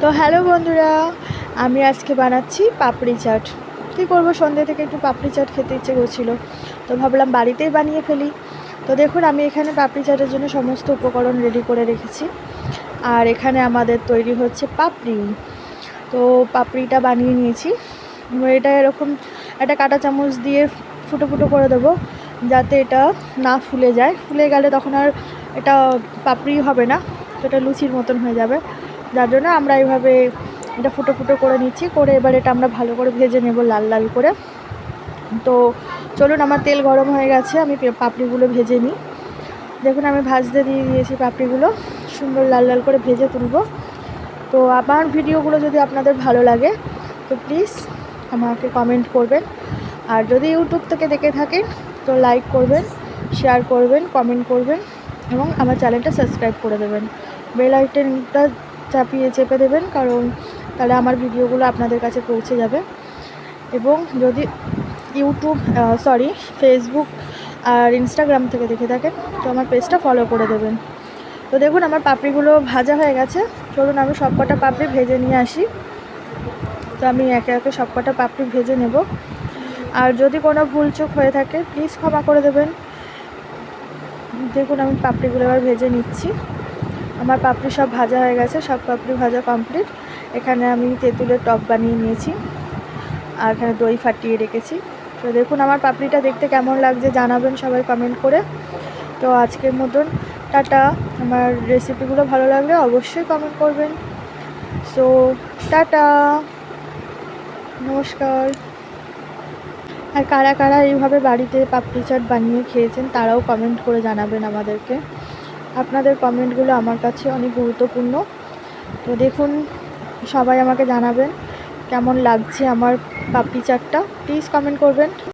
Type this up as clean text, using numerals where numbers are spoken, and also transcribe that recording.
তো হ্যালো বন্ধুরা, আমি আজকে বানাচ্ছি পাপড়ি চাট। কী করবো, সন্ধ্যে থেকে একটু পাপড়ি চাট খেতে ইচ্ছে করছিল, তো ভাবলাম বাড়িতেই বানিয়ে ফেলি। তো দেখুন, আমি এখানে পাপড়ি চাটের জন্য সমস্ত উপকরণ রেডি করে রেখেছি। আর এখানে আমাদের তৈরি হচ্ছে পাপড়ি। তো পাপড়িটা বানিয়ে নিয়েছি। এটা এরকম একটা কাঁটা চামচ দিয়ে ফুটো ফুটো করে দেবো, যাতে এটা না ফুলে যায়। ফুলে গেলে তখন আর এটা পাপড়ি হবে না, তো এটা লুচির মতন হয়ে যাবে। যার জন্য আমরা এইভাবে এটা ফুটো ফুটো করে নিচ্ছি, করে এবার এটা আমরা ভালো করে ভেজে নেব লাল লাল করে। তো চলুন, আমার তেল গরম হয়ে গেছে, আমি পাপড়িগুলো ভেজে নিই। দেখুন, আমি ভাজতে দিয়ে দিয়েছি পাপড়িগুলো, সুন্দর লাল লাল করে ভেজে তুলব। তো আমার ভিডিওগুলো যদি আপনাদের ভালো লাগে তো প্লিজ আমাকে কমেন্ট করবেন। আর যদি ইউটিউব থেকে দেখে থাকেন তো লাইক করবেন, শেয়ার করবেন, কমেন্ট করবেন এবং আমার চ্যানেলটা সাবস্ক্রাইব করে দেবেন। বেল আইকনটা চেপে দেবেন, কারণ তাহলে আমার ভিডিওগুলো আপনাদের কাছে পৌঁছে যাবে। এবং যদি ফেসবুক আর ইনস্টাগ্রাম থেকে দেখে থাকেন তো আমার পেজটা ফলো করে দেবেন। তো দেখুন, আমার পাপড়িগুলো ভাজা হয়ে গেছে। চলুন আমি সবকটা পাপড়ি ভেজে নিয়ে আসি। তো আমি একে একে সবকটা পাপড়ি ভেজে নেব। আর যদি কোনো ভুলচুক হয়ে থাকে প্লিজ ক্ষমা করে দেবেন। দেখুন, আমি পাপড়িগুলো এবার ভেজে নিচ্ছি। আমার পাপড়ি সব ভাজা হয়ে গেছে, সব পাপড়ি ভাজা কমপ্লিট। এখানে আমি তেঁতুলের টক বানিয়ে নিয়েছি, আর এখানে দই ফাটিয়ে রেখেছি। তো দেখুন, আমার পাপড়িটা দেখতে কেমন লাগছে জানাবেন সবাই কমেন্ট করে। তো আজকের মতন টাটা। আমার রেসিপিগুলো ভালো লাগলে অবশ্যই কমেন্ট করবেন। সো টাটা, নমস্কার। আর কারা কারা এইভাবে বাড়িতে পাপড়ি চাট বানিয়ে খেয়েছেন তারাও কমেন্ট করে জানাবেন আমাদেরকে। আপনাদের কমেন্টগুলো আমার কাছে অনেক গুরুত্বপূর্ণ। তো দেখুন, সবাই আমাকে জানাবেন কেমন লাগছে আমার পাপড়ি চাটটা, প্লিজ কমেন্ট করবেন।